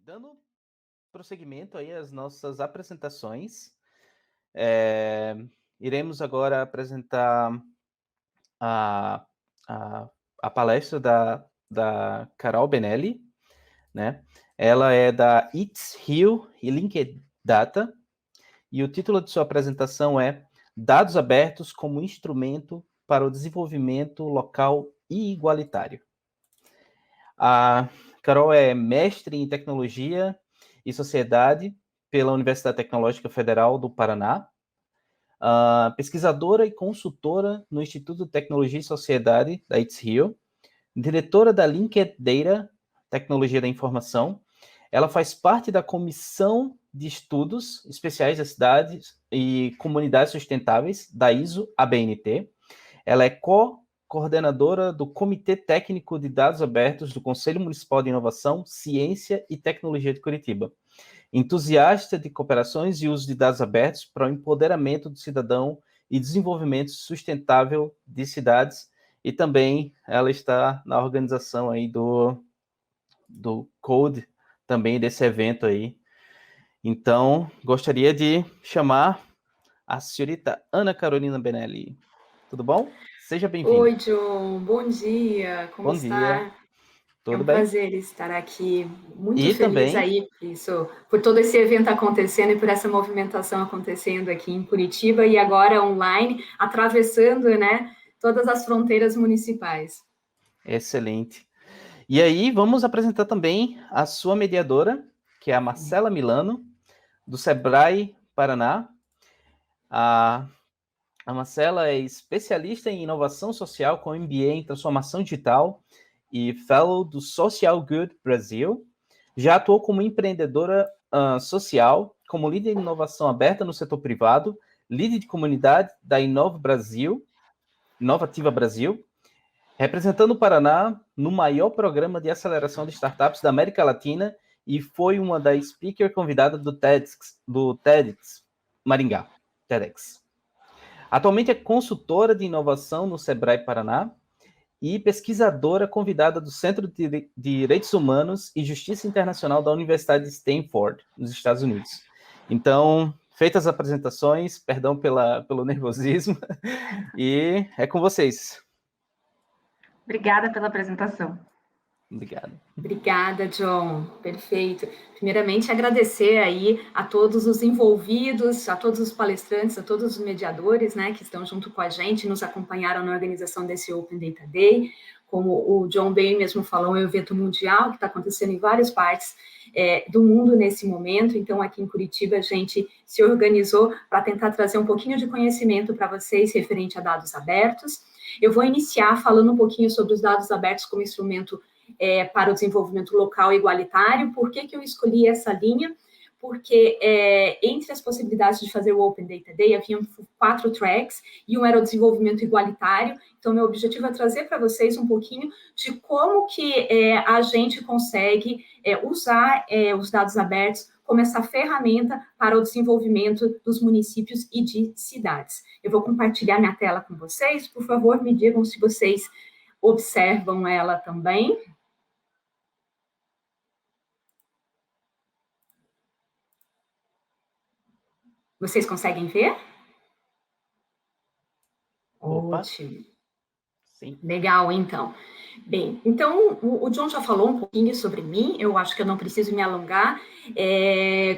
Dando prosseguimento aí às nossas apresentações, iremos agora apresentar a, a, a palestra da Carol Benelli, né? Ela é da It's Hill e Linked Data, e o título de sua apresentação é Dados Abertos como Instrumento para o Desenvolvimento Local e Igualitário. A Carol é mestre em Tecnologia e Sociedade pela Universidade Tecnológica Federal do Paraná, pesquisadora e consultora no Instituto de Tecnologia e Sociedade da It's Hill, diretora da Linked Data, Tecnologia da Informação. Ela faz parte da Comissão de Estudos Especiais das Cidades e Comunidades Sustentáveis da ISO-ABNT. Ela é coordenadora do Comitê Técnico de Dados Abertos do Conselho Municipal de Inovação, Ciência e Tecnologia de Curitiba. Entusiasta de cooperações e uso de dados abertos para o empoderamento do cidadão e desenvolvimento sustentável de cidades. E também ela está na organização aí do Code, também desse evento aí. Então, gostaria de chamar a senhorita Ana Carolina Benelli. Tudo bom? Seja bem-vinda. Oi, John. Bom dia. Como Bom dia. está? É Tudo um bem? prazer estar aqui. Muito E feliz também, aí por todo esse evento acontecendo e por essa movimentação acontecendo aqui em Curitiba e agora online, atravessando, né, todas as fronteiras municipais. excelente. E aí, vamos apresentar também a sua mediadora, que é a Marcela Milano, do Sebrae Paraná. A Marcela é especialista em inovação social com MBA em transformação digital e fellow do Social Good Brasil. Já atuou como empreendedora social, como líder de inovação aberta no setor privado, líder de comunidade da Inovativa Brasil, representando o Paraná no maior programa de aceleração de startups da América Latina e foi uma das speaker convidadas do TEDx Maringá. TEDx. Atualmente é consultora de inovação no Sebrae Paraná e pesquisadora convidada do Centro de Direitos Humanos e Justiça Internacional da Universidade de Stanford, nos Estados Unidos. Então, feitas as apresentações, perdão pelo nervosismo, e é com vocês. Obrigada pela apresentação. Obrigado. Obrigada, John. Perfeito. Primeiramente, agradecer aí a todos os envolvidos, a todos os palestrantes, a todos os mediadores, né, que estão junto com a gente, nos acompanharam na organização desse Open Data Day. Como o John bem mesmo falou, é um evento mundial que está acontecendo em várias partes do mundo nesse momento. Então, aqui em Curitiba, a gente se organizou para tentar trazer um pouquinho de conhecimento para vocês referente a dados abertos. Eu vou iniciar falando um pouquinho sobre os dados abertos como instrumento para o desenvolvimento local igualitário. Por que eu escolhi essa linha? Porque entre as possibilidades de fazer o Open Data Day, haviam 4 tracks, e um era o desenvolvimento igualitário. Então, meu objetivo é trazer para vocês um pouquinho de como que a gente consegue usar os dados abertos como essa ferramenta para o desenvolvimento dos municípios e de cidades. Eu vou compartilhar minha tela com vocês. Por favor, me digam se vocês observam ela também. Vocês conseguem ver? Opa. Ótimo. Sim. Legal, então. Bem, então o John já falou um pouquinho sobre mim, eu acho que eu não preciso me alongar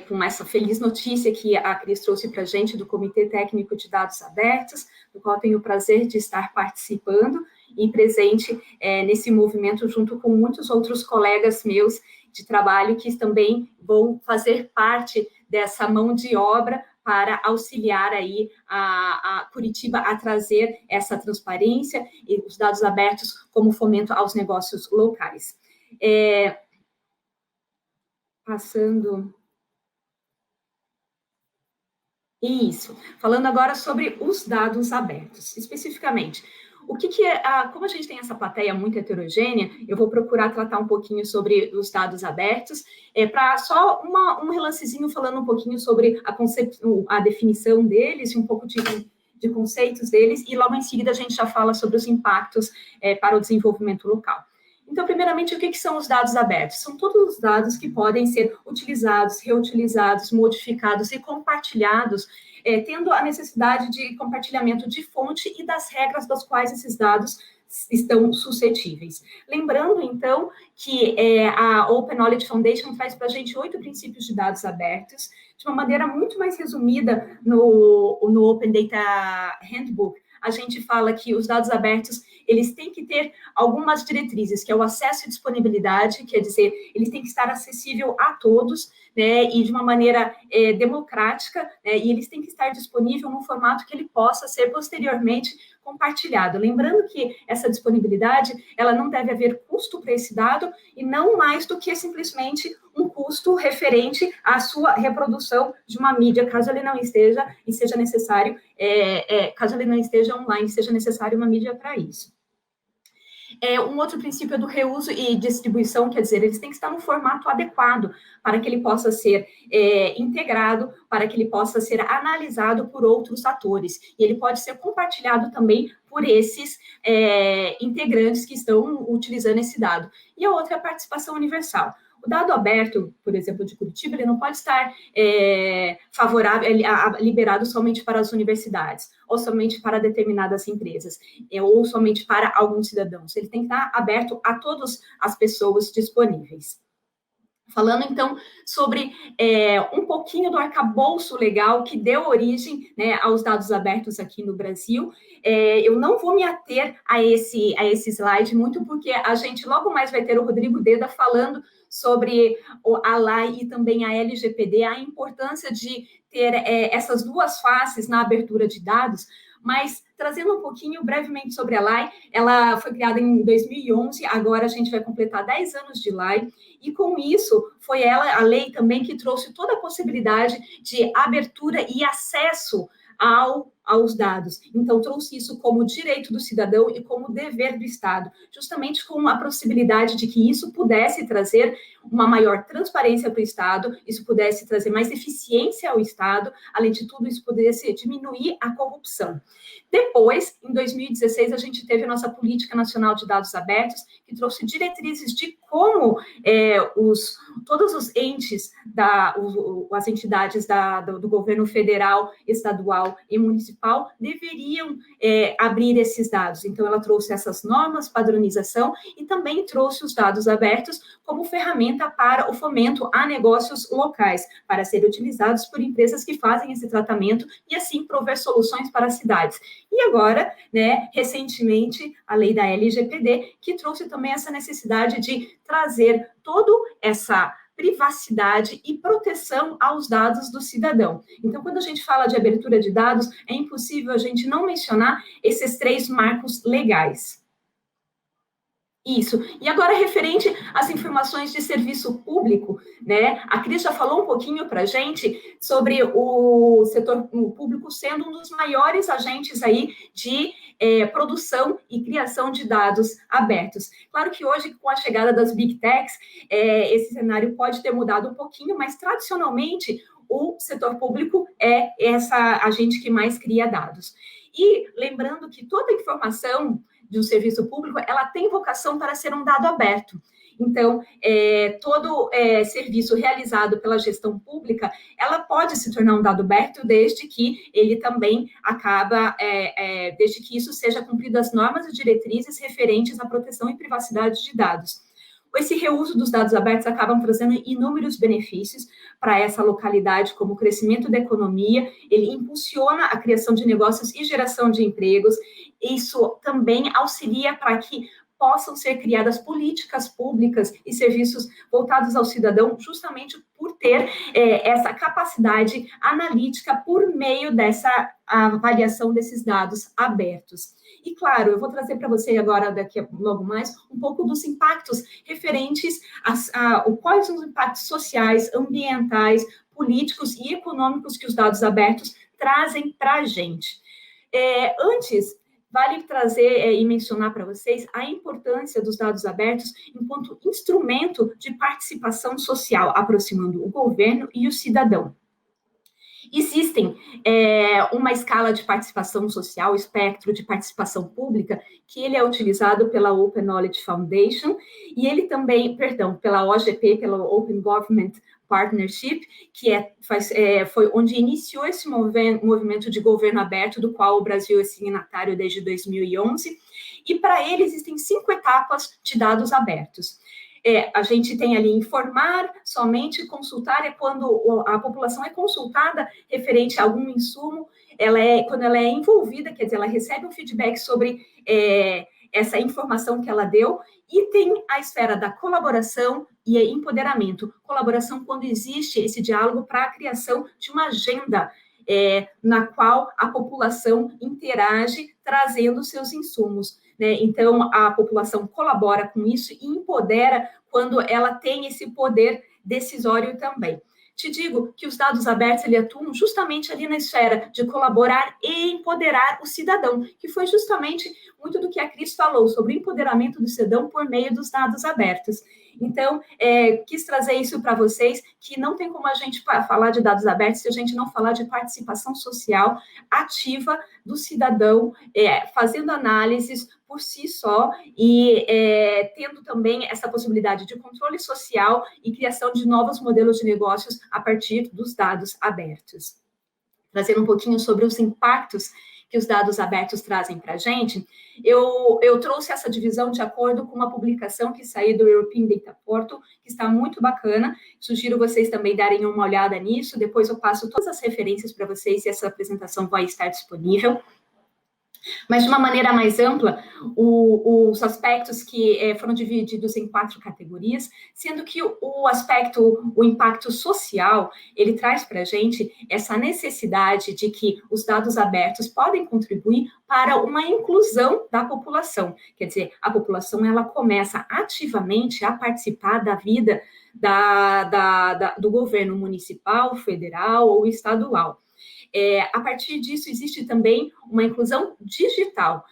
com essa feliz notícia que a Cris trouxe para a gente do Comitê Técnico de Dados Abertos, do qual tenho o prazer de estar participando e presente nesse movimento junto com muitos outros colegas meus de trabalho que também vão fazer parte dessa mão de obra para auxiliar aí a Curitiba a trazer essa transparência e os dados abertos como fomento aos negócios locais. Passando... Isso. Falando agora sobre os dados abertos, especificamente. O que como a gente tem essa plateia muito heterogênea, eu vou procurar tratar um pouquinho sobre os dados abertos, para só um relancezinho falando um pouquinho sobre a definição deles, e um pouco de conceitos deles, e logo em seguida a gente já fala sobre os impactos para o desenvolvimento local. Então, primeiramente, o que são os dados abertos? São todos os dados que podem ser utilizados, reutilizados, modificados e compartilhados, tendo a necessidade de compartilhamento de fonte e das regras das quais esses dados estão suscetíveis. Lembrando, então, que a Open Knowledge Foundation traz para a gente 8 princípios de dados abertos, de uma maneira muito mais resumida no Open Data Handbook. A gente fala que os dados abertos, eles têm que ter algumas diretrizes, que é o acesso e disponibilidade, quer dizer, eles têm que estar acessível a todos, né, e de uma maneira democrática, né, e eles têm que estar disponível num formato que ele possa ser posteriormente compartilhado. Lembrando que essa disponibilidade, ela não deve haver custo para esse dado, e não mais do que simplesmente um custo referente à sua reprodução de uma mídia, caso ele não esteja, e seja necessário, caso ele não esteja online, seja necessário uma mídia para isso. Um outro princípio é do reuso e distribuição, quer dizer, eles têm que estar no formato adequado para que ele possa ser integrado, para que ele possa ser analisado por outros atores. E ele pode ser compartilhado também por esses integrantes que estão utilizando esse dado. E a outra é a participação universal. O dado aberto, por exemplo, de Curitiba, ele não pode estar liberado somente para as universidades, ou somente para determinadas empresas, ou somente para alguns cidadãos. Ele tem que estar aberto a todas as pessoas disponíveis. Falando, então, sobre um pouquinho do arcabouço legal que deu origem, né, aos dados abertos aqui no Brasil. Eu não vou me ater a esse slide, muito porque a gente logo mais vai ter o Rodrigo Deda falando sobre a LAI e também a LGPD, a importância de ter essas duas faces na abertura de dados, mas trazendo um pouquinho brevemente sobre a LAI, ela foi criada em 2011, agora a gente vai completar 10 anos de LAI, e com isso foi ela, a lei também, que trouxe toda a possibilidade de abertura e acesso aos dados. Então, trouxe isso como direito do cidadão e como dever do Estado, justamente com a possibilidade de que isso pudesse trazer uma maior transparência para o Estado, isso pudesse trazer mais eficiência ao Estado, além de tudo, isso pudesse diminuir a corrupção. Depois, em 2016, a gente teve a nossa Política Nacional de Dados Abertos, que trouxe diretrizes de como todos os entes, as entidades do governo federal, estadual e municipal deveriam abrir esses dados. Então, ela trouxe essas normas, padronização, e também trouxe os dados abertos como ferramenta para o fomento a negócios locais, para serem utilizados por empresas que fazem esse tratamento e, assim, prover soluções para as cidades. E agora, né, recentemente, a lei da LGPD, que trouxe também essa necessidade de trazer toda essa privacidade e proteção aos dados do cidadão. Então, quando a gente fala de abertura de dados, é impossível a gente não mencionar esses 3 marcos legais. Isso. E agora, referente às informações de serviço público, né? A Cris já falou um pouquinho para a gente sobre o setor público sendo um dos maiores agentes aí de produção e criação de dados abertos. Claro que hoje, com a chegada das Big Techs, esse cenário pode ter mudado um pouquinho, mas tradicionalmente o setor público é essa agente que mais cria dados. E lembrando que toda informação de um serviço público, ela tem vocação para ser um dado aberto. Então, todo serviço realizado pela gestão pública, ela pode se tornar um dado aberto desde que ele também desde que isso seja cumprido as normas e diretrizes referentes à proteção e privacidade de dados. Esse reuso dos dados abertos acabam trazendo inúmeros benefícios para essa localidade, como o crescimento da economia, ele impulsiona a criação de negócios e geração de empregos. Isso também auxilia para que possam ser criadas políticas públicas e serviços voltados ao cidadão, justamente por ter essa capacidade analítica por meio dessa avaliação desses dados abertos. E, claro, eu vou trazer para você agora, logo mais, um pouco dos impactos referentes quais são os impactos sociais, ambientais, políticos e econômicos que os dados abertos trazem para a gente. Antes, vale trazer e mencionar para vocês a importância dos dados abertos enquanto instrumento de participação social, aproximando o governo e o cidadão. Existem uma escala de participação social, espectro de participação pública, que ele é utilizado pela Open Knowledge Foundation, e ele também, pela OGP, pela Open Government Partnership, que foi onde iniciou esse movimento de governo aberto, do qual o Brasil é signatário desde 2011, e para ele existem 5 etapas de dados abertos. A gente tem ali informar, somente consultar, é quando a população é consultada referente a algum insumo, quando ela é envolvida, quer dizer, ela recebe um feedback sobre essa informação que ela deu, e tem a esfera da colaboração e empoderamento. Colaboração quando existe esse diálogo para a criação de uma agenda na qual a população interage, trazendo seus insumos. Então, a população colabora com isso e empodera quando ela tem esse poder decisório também. Te digo que os dados abertos atuam justamente ali na esfera de colaborar e empoderar o cidadão, que foi justamente muito do que a Cris falou, sobre o empoderamento do cidadão por meio dos dados abertos. Então, quis trazer isso para vocês, que não tem como a gente falar de dados abertos se a gente não falar de participação social ativa do cidadão, fazendo análises por si só e tendo também essa possibilidade de controle social e criação de novos modelos de negócios a partir dos dados abertos. Trazendo um pouquinho sobre os impactos que os dados abertos trazem para a gente, eu trouxe essa divisão de acordo com uma publicação que saiu do European Data Portal, que está muito bacana. Sugiro vocês também darem uma olhada nisso. Depois eu passo todas as referências para vocês e essa apresentação vai estar disponível. Mas, de uma maneira mais ampla, os aspectos que foram divididos em 4 categorias, sendo que o impacto social, ele traz para a gente essa necessidade de que os dados abertos podem contribuir para uma inclusão da população. Quer dizer, a população, ela começa ativamente a participar da vida do governo municipal, federal ou estadual. A partir disso, existe também uma inclusão digital,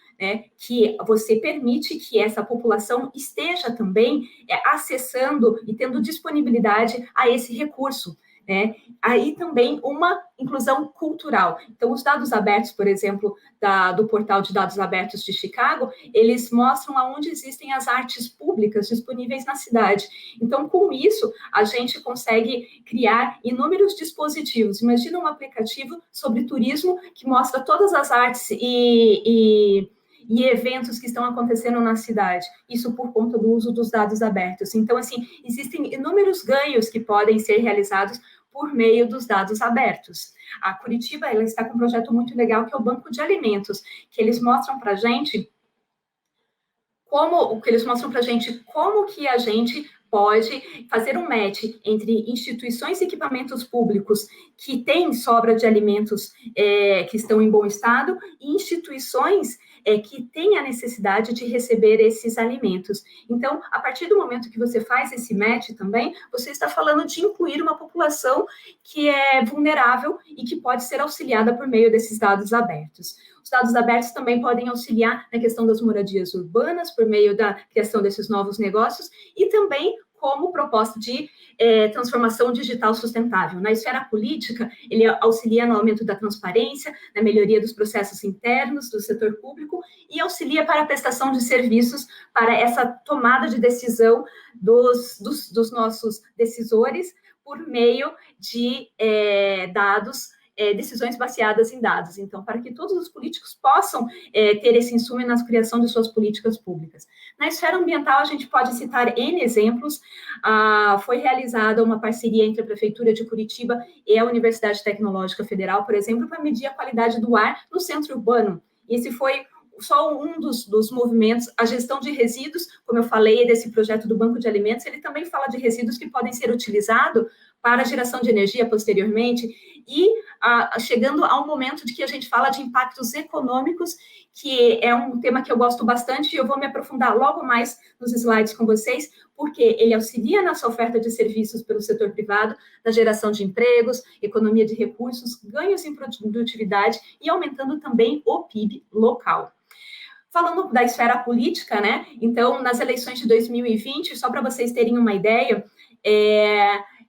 que você permite que essa população esteja também acessando e tendo disponibilidade a esse recurso. Aí também uma inclusão cultural. Então, os dados abertos, por exemplo, do portal de dados abertos de Chicago, eles mostram aonde existem as artes públicas disponíveis na cidade. Então, com isso, a gente consegue criar inúmeros dispositivos. Imagina um aplicativo sobre turismo que mostra todas as artes e eventos que estão acontecendo na cidade, isso por conta do uso dos dados abertos. Então, assim, existem inúmeros ganhos que podem ser realizados por meio dos dados abertos. A Curitiba, ela está com um projeto muito legal, que é o Banco de Alimentos, que eles mostram para a gente como que a gente pode fazer um match entre instituições e equipamentos públicos que têm sobra de alimentos que estão em bom estado e instituições que têm a necessidade de receber esses alimentos. Então, a partir do momento que você faz esse match também, você está falando de incluir uma população que é vulnerável e que pode ser auxiliada por meio desses dados abertos. Os dados abertos também podem auxiliar na questão das moradias urbanas, por meio da criação desses novos negócios, e também como proposta de transformação digital sustentável. Na esfera política, ele auxilia no aumento da transparência, na melhoria dos processos internos do setor público e auxilia para a prestação de serviços para essa tomada de decisão dos nossos decisores por meio de decisões baseadas em dados. Então, para que todos os políticos possam ter esse insumo na criação de suas políticas públicas. Na esfera ambiental, a gente pode citar N exemplos. Foi realizada uma parceria entre a Prefeitura de Curitiba e a Universidade Tecnológica Federal, por exemplo, para medir a qualidade do ar no centro urbano. Esse foi só um dos movimentos. A gestão de resíduos, como eu falei, desse projeto do Banco de Alimentos, ele também fala de resíduos que podem ser utilizados para a geração de energia posteriormente, e chegando ao momento de que a gente fala de impactos econômicos, que é um tema que eu gosto bastante, e eu vou me aprofundar logo mais nos slides com vocês, porque ele auxilia nessa oferta de serviços pelo setor privado, na geração de empregos, economia de recursos, ganhos em produtividade e aumentando também o PIB local. Falando da esfera política, Então, nas eleições de 2020, só para vocês terem uma ideia,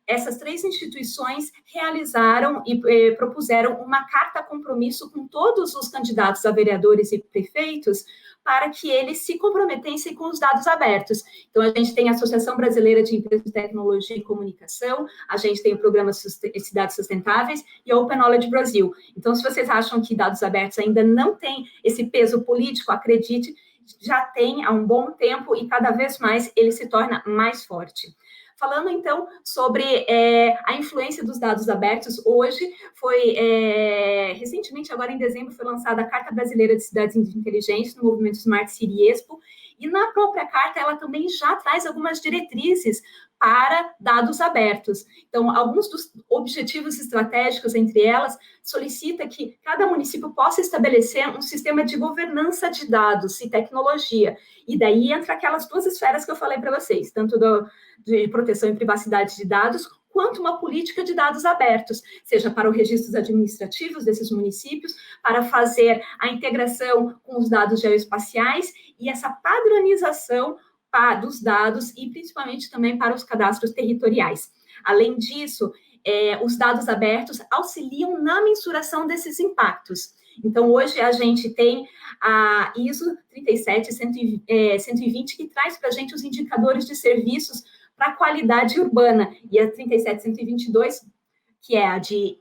essas 3 instituições realizaram e propuseram uma carta compromisso com todos os candidatos a vereadores e prefeitos para que eles se comprometessem com os dados abertos. Então, a gente tem a Associação Brasileira de Empresas de Tecnologia e Comunicação, a gente tem o Programa Cidades Sustentáveis e a Open Knowledge Brasil. Então, se vocês acham que dados abertos ainda não têm esse peso político, acredite, já tem há um bom tempo e cada vez mais ele se torna mais forte. Falando, então, sobre a influência dos dados abertos, hoje recentemente, agora em dezembro, foi lançada a Carta Brasileira de Cidades Inteligentes, no movimento Smart City Expo, e na própria carta ela também já traz algumas diretrizes para dados abertos. Então, alguns dos objetivos estratégicos, entre elas, solicita que cada município possa estabelecer um sistema de governança de dados e tecnologia. E daí entra aquelas 2 esferas que eu falei para vocês, tanto de proteção e privacidade de dados, quanto uma política de dados abertos, seja para os registros administrativos desses municípios, para fazer a integração com os dados geoespaciais e essa padronização dos dados e principalmente também para os cadastros territoriais. Além disso, os dados abertos auxiliam na mensuração desses impactos. Então, hoje a gente tem a ISO 37120, que traz para a gente os indicadores de serviços para a qualidade urbana, e a 37122, que é a de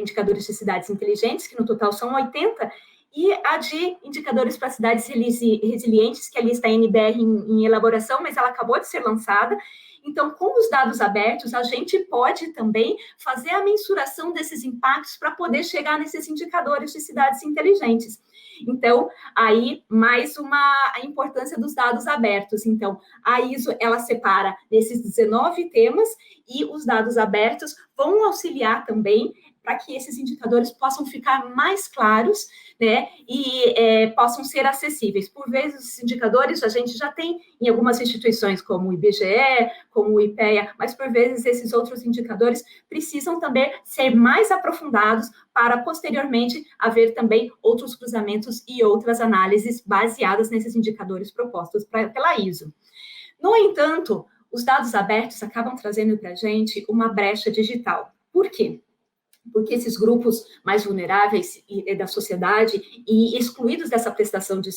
indicadores de cidades inteligentes, que no total são 80, e a de indicadores para cidades resilientes, que ali está a NBR em elaboração, mas ela acabou de ser lançada. Então, com os dados abertos, a gente pode também fazer a mensuração desses impactos para poder chegar nesses indicadores de cidades inteligentes. Então, aí, mais a importância dos dados abertos. Então, a ISO, ela separa nesses 19 temas e os dados abertos vão auxiliar também para que esses indicadores possam ficar mais claros, né, e possam ser acessíveis. Por vezes, os indicadores a gente já tem em algumas instituições, como o IBGE, como o IPEA, mas por vezes esses outros indicadores precisam também ser mais aprofundados para, posteriormente, haver também outros cruzamentos e outras análises baseadas nesses indicadores propostos pela ISO. No entanto, os dados abertos acabam trazendo para a gente uma brecha digital. Por quê? Porque esses grupos mais vulneráveis da sociedade e excluídos dessa prestação de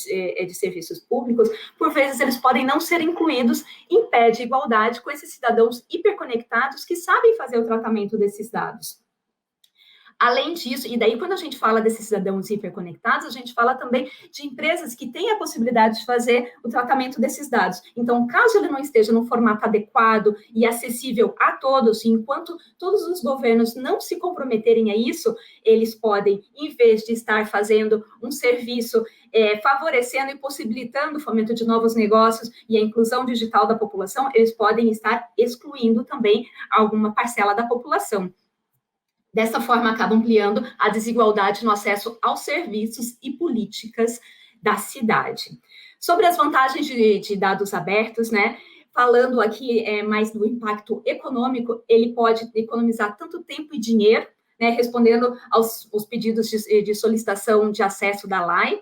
serviços públicos, por vezes eles podem não ser incluídos em pé de igualdade com esses cidadãos hiperconectados que sabem fazer o tratamento desses dados. Além disso, e daí quando a gente fala desses cidadãos hiperconectados, a gente fala também de empresas que têm a possibilidade de fazer o tratamento desses dados. Então, caso ele não esteja no formato adequado e acessível a todos, enquanto todos os governos não se comprometerem a isso, eles podem, em vez de estar fazendo um serviço favorecendo e possibilitando o fomento de novos negócios e a inclusão digital da população, eles podem estar excluindo também alguma parcela da população. Dessa forma, acaba ampliando a desigualdade no acesso aos serviços e políticas da cidade. Sobre as vantagens de dados abertos, né? Falando aqui mais do impacto econômico, ele pode economizar tanto tempo e dinheiro, né? Respondendo aos pedidos de solicitação de acesso da LAI,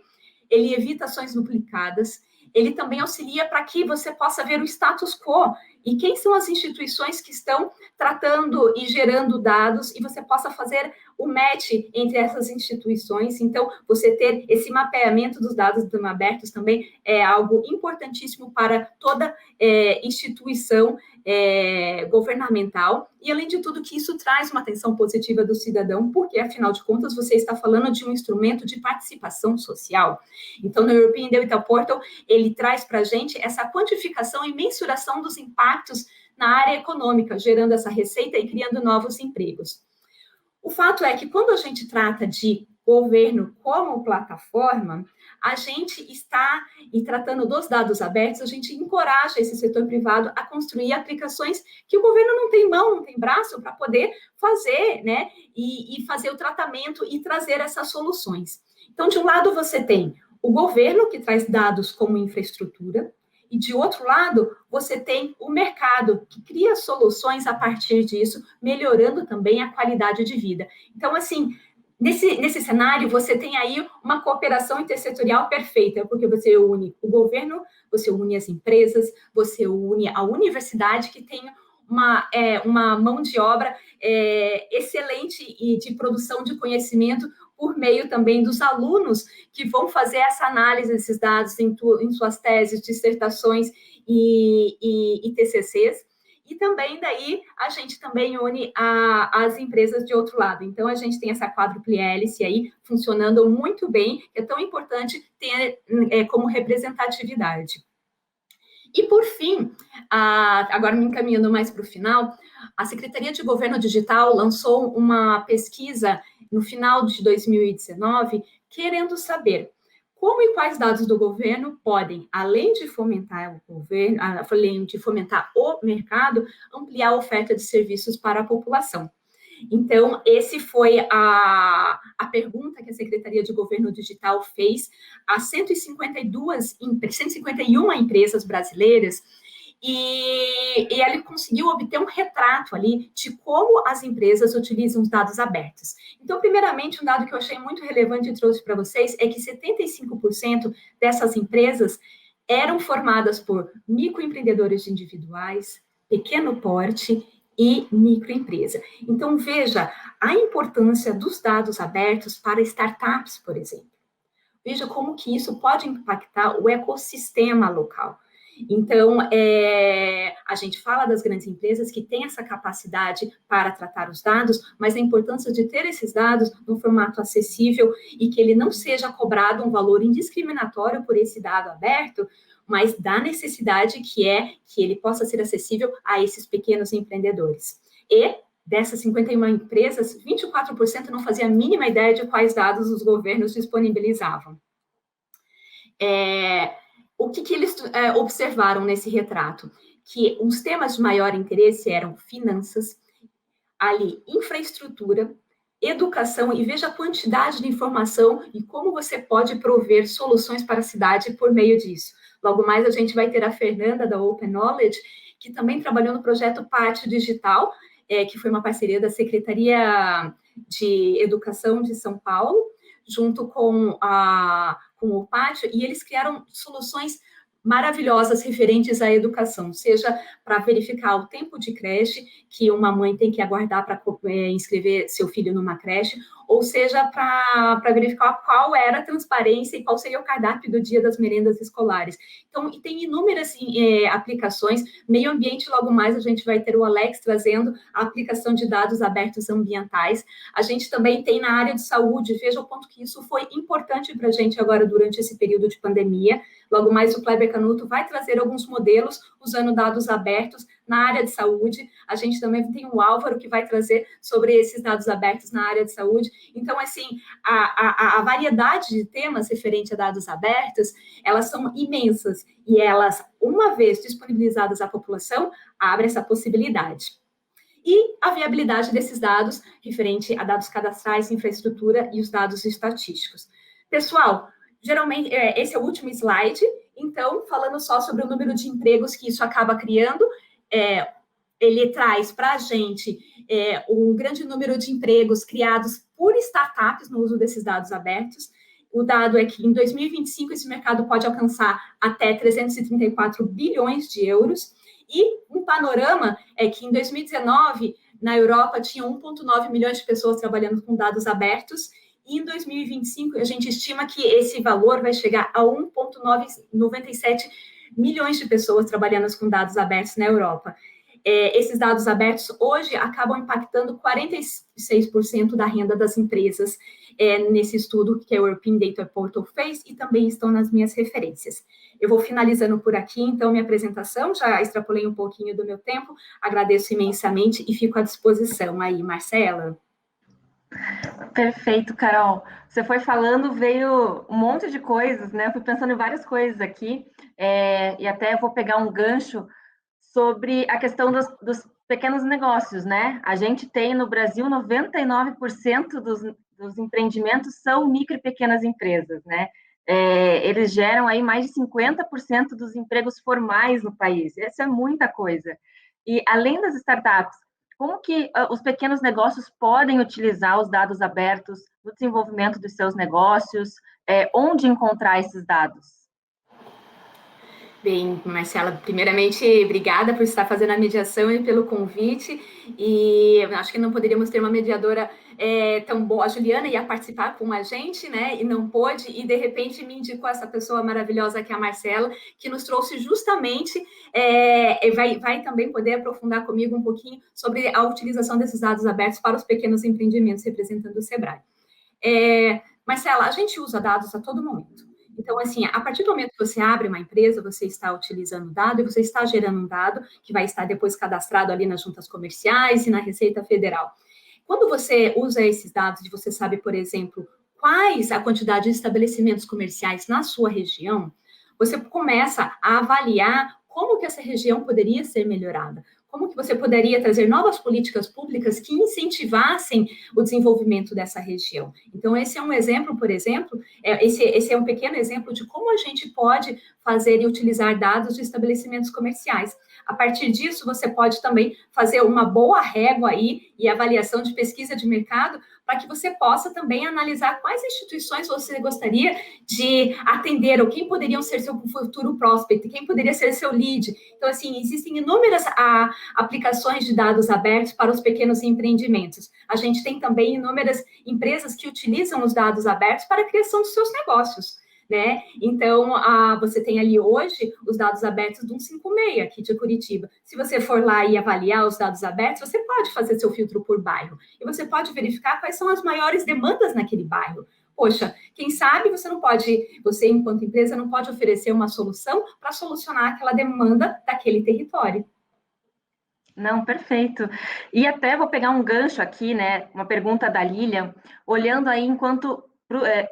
ele evita ações duplicadas, ele também auxilia para que você possa ver o status quo e quem são as instituições que estão tratando e gerando dados e você possa fazer o match entre essas instituições. Então, você ter esse mapeamento dos dados abertos também é algo importantíssimo para toda instituição governamental. E, além de tudo, que isso traz uma atenção positiva do cidadão, porque, afinal de contas, você está falando de um instrumento de participação social. Então, no European Data Portal, ele traz para a gente essa quantificação e mensuração dos impactos na área econômica, gerando essa receita e criando novos empregos. O fato é que, quando a gente trata de governo como plataforma, a gente está, e tratando dos dados abertos, a gente encoraja esse setor privado a construir aplicações que o governo não tem mão, não tem braço para poder fazer, né, e fazer o tratamento e trazer essas soluções. Então, de um lado, você tem o governo, que traz dados como infraestrutura, e, de outro lado, você tem o mercado, que cria soluções a partir disso, melhorando também a qualidade de vida. Então, assim, nesse cenário, você tem aí uma cooperação intersetorial perfeita, porque você une o governo, você une as empresas, você une a universidade, que tem uma mão de obra excelente e de produção de conhecimento por meio também dos alunos que vão fazer essa análise desses dados em suas teses, dissertações e TCCs. E também daí a gente também une as empresas de outro lado. Então a gente tem essa quádruple hélice aí funcionando muito bem, que é tão importante ter como representatividade. E por fim, agora me encaminhando mais para o final, a Secretaria de Governo Digital lançou uma pesquisa no final de 2019, querendo saber como e quais dados do governo podem, além de fomentar o governo, além de fomentar o mercado, ampliar a oferta de serviços para a população. Então, esse foi a pergunta que a Secretaria de Governo Digital fez a 151 empresas brasileiras, e ele conseguiu obter um retrato ali de como as empresas utilizam os dados abertos. Então, primeiramente, um dado que eu achei muito relevante e trouxe para vocês é que 75% dessas empresas eram formadas por microempreendedores individuais, pequeno porte e microempresa. Então, veja a importância dos dados abertos para startups, por exemplo. Veja como que isso pode impactar o ecossistema local. Então, a gente fala das grandes empresas que têm essa capacidade para tratar os dados, mas a importância de ter esses dados no formato acessível e que ele não seja cobrado um valor indiscriminatório por esse dado aberto, mas da necessidade que é que ele possa ser acessível a esses pequenos empreendedores. E dessas 51 empresas, 24% não fazia a mínima ideia de quais dados os governos disponibilizavam. O que eles observaram nesse retrato? Que os temas de maior interesse eram finanças, ali, infraestrutura, educação, e veja a quantidade de informação e como você pode prover soluções para a cidade por meio disso. Logo mais a gente vai ter a Fernanda, da Open Knowledge, que também trabalhou no projeto Pátio Digital, que foi uma parceria da Secretaria de Educação de São Paulo, junto com o Pátio, e eles criaram soluções maravilhosas referentes à educação, seja para verificar o tempo de creche que uma mãe tem que aguardar para inscrever seu filho numa creche, ou seja, para verificar qual era a transparência e qual seria o cardápio do dia das merendas escolares. Então, e tem inúmeras aplicações. Meio ambiente, logo mais a gente vai ter o Alex trazendo a aplicação de dados abertos ambientais. A gente também tem na área de saúde, veja o quanto que isso foi importante para a gente agora durante esse período de pandemia. Logo mais o Kleber Canuto vai trazer alguns modelos usando dados abertos na área de saúde. A gente também tem o Álvaro que vai trazer sobre esses dados abertos na área de saúde. Então, assim, a variedade de temas referente a dados abertos, elas são imensas e elas, uma vez disponibilizadas à população, abrem essa possibilidade. E a viabilidade desses dados referente a dados cadastrais, infraestrutura e os dados estatísticos. Pessoal, geralmente, esse é o último slide, então, falando só sobre o número de empregos que isso acaba criando, ele traz para a gente um grande número de empregos criados por startups no uso desses dados abertos. O dado é que em 2025 esse mercado pode alcançar até 334 bilhões de euros, e um panorama é que em 2019, na Europa, tinha 1,9 milhões de pessoas trabalhando com dados abertos, e em 2025, a gente estima que esse valor vai chegar a 1,97 milhões de pessoas trabalhando com dados abertos na Europa. Esses dados abertos hoje acabam impactando 46% da renda das empresas nesse estudo que a European Data Portal fez, e também estão nas minhas referências. Eu vou finalizando por aqui, então, minha apresentação, já extrapolei um pouquinho do meu tempo, agradeço imensamente e fico à disposição aí, Marcela. Perfeito, Carol. Você foi falando, veio um monte de coisas, né? Eu fui pensando em várias coisas aqui, e até vou pegar um gancho sobre a questão dos pequenos negócios, né? A gente tem no Brasil 99% dos empreendimentos são micro e pequenas empresas, né? Eles geram aí mais de 50% dos empregos formais no país. Isso é muita coisa. E além das startups, como que os pequenos negócios podem utilizar os dados abertos no desenvolvimento dos seus negócios? Onde encontrar esses dados? Bem, Marcela, primeiramente, obrigada por estar fazendo a mediação e pelo convite. E acho que não poderíamos ter uma mediadora tão boa. A Juliana ia participar com a gente, né? E não pôde, e de repente me indicou essa pessoa maravilhosa que é a Marcela, que nos trouxe justamente, vai também poder aprofundar comigo um pouquinho sobre a utilização desses dados abertos para os pequenos empreendimentos, representando o Sebrae. Marcela, a gente usa dados a todo momento. Então, assim, a partir do momento que você abre uma empresa, você está utilizando dado e você está gerando um dado que vai estar depois cadastrado ali nas juntas comerciais e na Receita Federal. Quando você usa esses dados e você sabe, por exemplo, quais a quantidade de estabelecimentos comerciais na sua região, você começa a avaliar como que essa região poderia ser melhorada. Como que você poderia trazer novas políticas públicas que incentivassem o desenvolvimento dessa região? Então, esse é um exemplo, por exemplo, esse é um pequeno exemplo de como a gente pode fazer e utilizar dados de estabelecimentos comerciais. A partir disso, você pode também fazer uma boa régua aí e avaliação de pesquisa de mercado para que você possa também analisar quais instituições você gostaria de atender, ou quem poderiam ser seu futuro prospect, quem poderia ser seu lead. Então, assim, existem inúmeras aplicações de dados abertos para os pequenos empreendimentos. A gente tem também inúmeras empresas que utilizam os dados abertos para a criação dos seus negócios, né? Então, você tem ali hoje os dados abertos do 156 aqui de Curitiba. Se você for lá e avaliar os dados abertos, você pode fazer seu filtro por bairro e você pode verificar quais são as maiores demandas naquele bairro. Poxa, quem sabe você, enquanto empresa, não pode oferecer uma solução para solucionar aquela demanda daquele território. Não, perfeito. E até vou pegar um gancho aqui, né? Uma pergunta da Lilian, olhando aí enquanto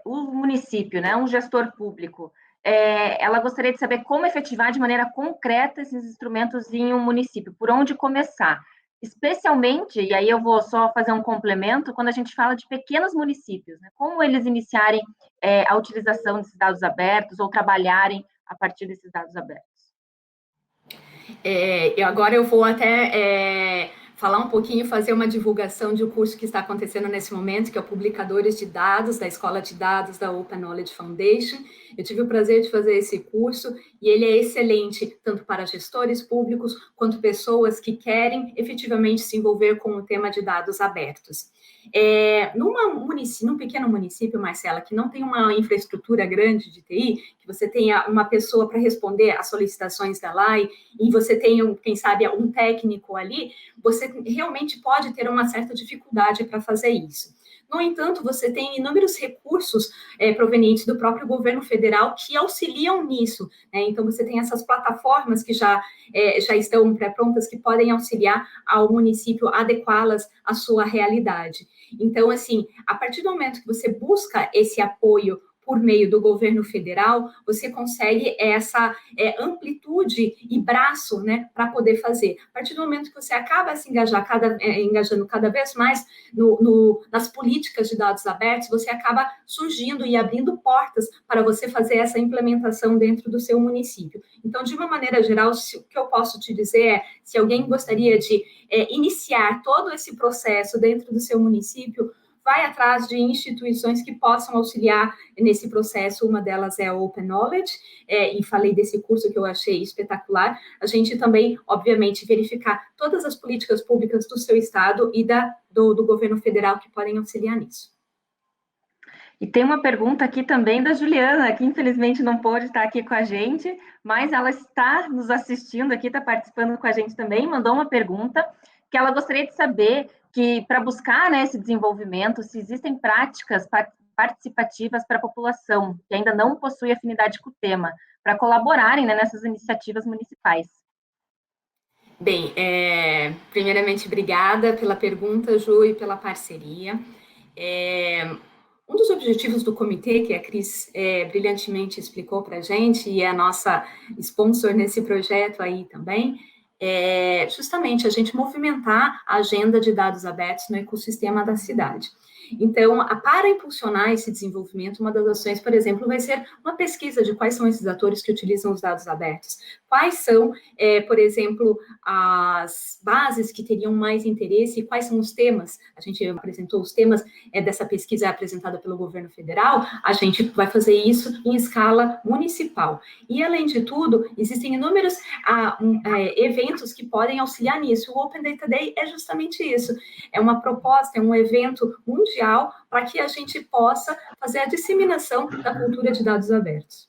o município, né? Um gestor público. Ela gostaria de saber como efetivar de maneira concreta esses instrumentos em um município, por onde começar. Especialmente, e aí eu vou só fazer um complemento, quando a gente fala de pequenos municípios, né? Como eles iniciarem a utilização desses dados abertos ou trabalharem a partir desses dados abertos. Agora eu vou até falar um pouquinho, fazer uma divulgação de um curso que está acontecendo nesse momento, que é o Publicadores de Dados, da Escola de Dados da Open Knowledge Foundation. Eu tive o prazer de fazer esse curso e ele é excelente, tanto para gestores públicos, quanto pessoas que querem efetivamente se envolver com o tema de dados abertos. Num pequeno município, Marcela, que não tem uma infraestrutura grande de TI, que você tenha uma pessoa para responder às solicitações da LAI, e você tenha, quem sabe, um técnico ali, você realmente pode ter uma certa dificuldade para fazer isso. No entanto, você tem inúmeros recursos provenientes do próprio governo federal que auxiliam nisso, né? Então, você tem essas plataformas que já estão pré-prontas, que podem auxiliar ao município adequá-las à sua realidade. Então, assim, a partir do momento que você busca esse apoio por meio do governo federal, você consegue essa amplitude e braço, né, para poder fazer. A partir do momento que você acaba se engajando cada vez mais nas políticas de dados abertos, você acaba surgindo e abrindo portas para você fazer essa implementação dentro do seu município. Então, de uma maneira geral, o que eu posso te dizer é, se alguém gostaria de iniciar todo esse processo dentro do seu município, vai atrás de instituições que possam auxiliar nesse processo. Uma delas é a Open Knowledge, e falei desse curso que eu achei espetacular. A gente também, obviamente, verificar todas as políticas públicas do seu estado e do governo federal que podem auxiliar nisso. E tem uma pergunta aqui também da Juliana, que infelizmente não pôde estar aqui com a gente, mas ela está nos assistindo aqui, está participando com a gente também, mandou uma pergunta que ela gostaria de saber que, para buscar, né, esse desenvolvimento, se existem práticas participativas para a população que ainda não possui afinidade com o tema, para colaborarem, né, nessas iniciativas municipais. Bem, primeiramente, obrigada pela pergunta, Ju, e pela parceria. Um dos objetivos do comitê, que a Cris brilhantemente explicou para a gente, e é a nossa sponsor nesse projeto aí também, é justamente a gente movimentar a agenda de dados abertos no ecossistema da cidade. Então, para impulsionar esse desenvolvimento, uma das ações, por exemplo, vai ser uma pesquisa de quais são esses atores que utilizam os dados abertos, quais são, por exemplo, as bases que teriam mais interesse, e quais são os temas. A gente apresentou os temas dessa pesquisa apresentada pelo governo federal, a gente vai fazer isso em escala municipal. E, além de tudo, existem inúmeros eventos que podem auxiliar nisso. O Open Data Day é justamente isso, é uma proposta, é um evento mundial para que a gente possa fazer a disseminação da cultura de dados abertos.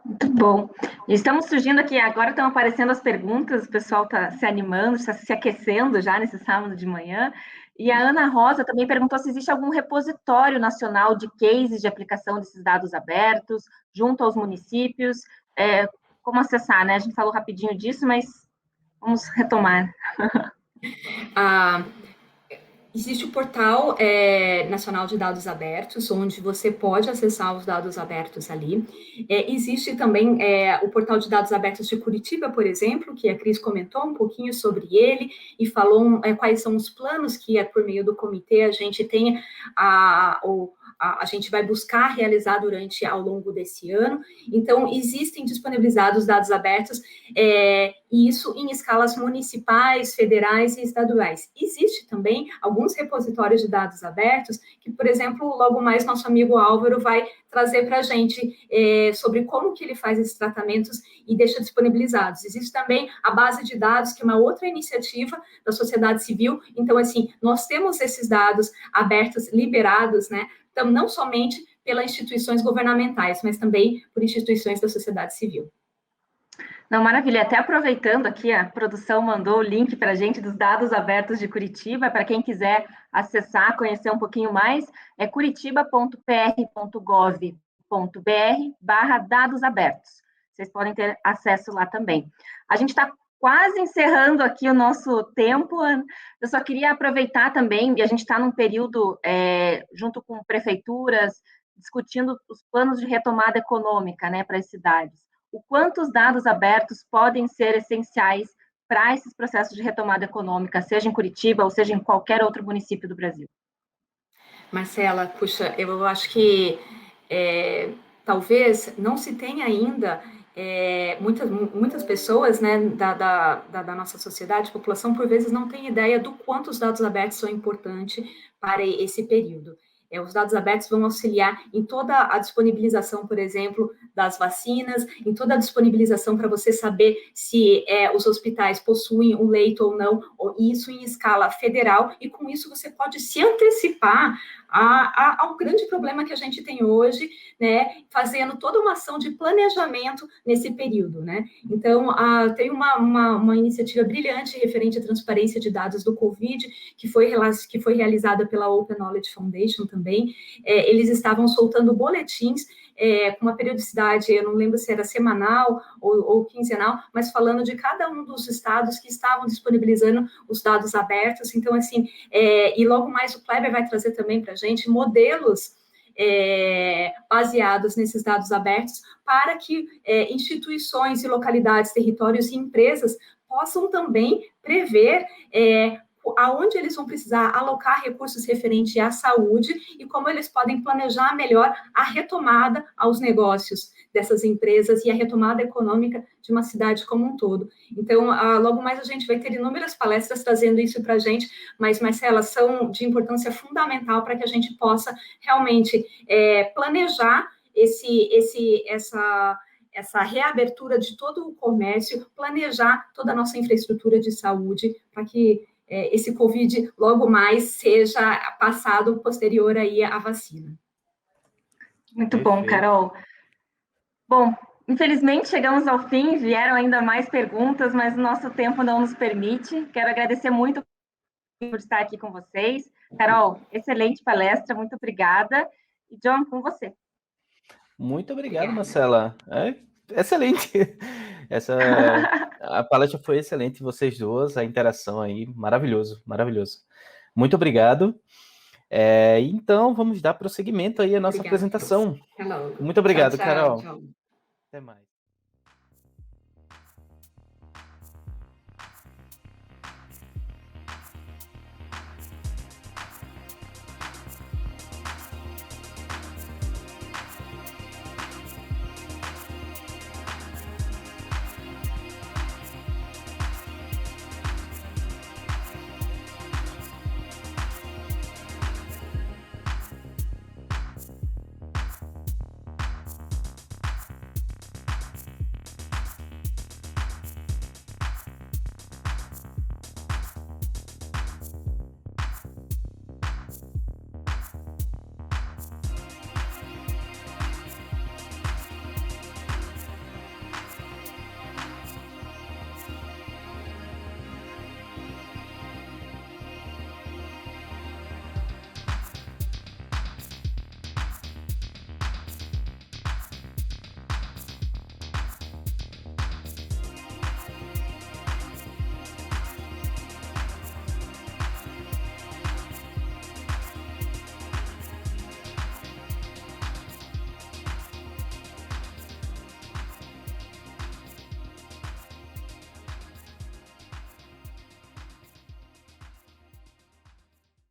Muito bom. Estamos surgindo aqui, agora estão aparecendo as perguntas, o pessoal está se animando, está se aquecendo já nesse sábado de manhã. E a Ana Rosa também perguntou se existe algum repositório nacional de cases de aplicação desses dados abertos, junto aos municípios. Como acessar, né? A gente falou rapidinho disso, mas vamos retomar. Existe o Portal Nacional de Dados Abertos, onde você pode acessar os dados abertos ali. Existe também o Portal de Dados Abertos de Curitiba, por exemplo, que a Cris comentou um pouquinho sobre ele e falou quais são os planos que, por meio do comitê, a gente tem a gente vai buscar realizar ao longo desse ano. Então, existem disponibilizados dados abertos, e isso em escalas municipais, federais e estaduais. Existe também alguns repositórios de dados abertos que, por exemplo, logo mais nosso amigo Álvaro vai trazer para a gente sobre como que ele faz esses tratamentos e deixa disponibilizados. Existe também a base de dados, que é uma outra iniciativa da sociedade civil. Então, assim, nós temos esses dados abertos, liberados, né? Então, não somente pelas instituições governamentais, mas também por instituições da sociedade civil. Não, maravilha. Até aproveitando aqui, a produção mandou o link para a gente dos dados abertos de Curitiba, para quem quiser acessar, conhecer um pouquinho mais, é curitiba.pr.gov.br/dados abertos. Vocês podem ter acesso lá também. A gente está quase encerrando aqui o nosso tempo. Eu só queria aproveitar também, e a gente está num período, junto com prefeituras, discutindo os planos de retomada econômica, né, para as cidades. O quanto os dados abertos podem ser essenciais para esses processos de retomada econômica, seja em Curitiba ou seja em qualquer outro município do Brasil. Marcela, puxa, eu acho que talvez não se tenha ainda muitas pessoas, né, da nossa sociedade, população, por vezes não tem ideia do quanto os dados abertos são importantes para esse período. Os dados abertos vão auxiliar em toda a disponibilização, por exemplo, das vacinas, em toda a disponibilização para você saber se os hospitais possuem um leito ou não, isso em escala federal, e com isso você pode se antecipar ao grande problema que a gente tem hoje, né, fazendo toda uma ação de planejamento nesse período, né? Então, tem uma iniciativa brilhante referente à transparência de dados do Covid, que foi realizada pela Open Knowledge Foundation também. Eles estavam soltando boletins com uma periodicidade, eu não lembro se era semanal ou quinzenal, mas falando de cada um dos estados que estavam disponibilizando os dados abertos. Então, assim, e logo mais o Kleber vai trazer também para a gente modelos baseados nesses dados abertos para que instituições e localidades, territórios e empresas possam também prever aonde eles vão precisar alocar recursos referentes à saúde e como eles podem planejar melhor a retomada aos negócios dessas empresas e a retomada econômica de uma cidade como um todo. Então, logo mais a gente vai ter inúmeras palestras trazendo isso para a gente, mas, Marcela, são de importância fundamental para que a gente possa realmente planejar essa reabertura de todo o comércio, planejar toda a nossa infraestrutura de saúde para que esse Covid logo mais seja passado posterior aí à vacina. Muito bom, Carol. Bom, infelizmente chegamos ao fim, vieram ainda mais perguntas, mas o nosso tempo não nos permite. Quero agradecer muito por estar aqui com vocês. Carol, excelente palestra, muito obrigada. E John, com você. Muito obrigado, Marcela. Excelente. A palestra foi excelente, vocês duas, a interação aí, maravilhoso, maravilhoso. Muito obrigado. Então, vamos dar prosseguimento aí à nossa apresentação. Muito obrigado, tchau, Carol. Tchau. Até mais.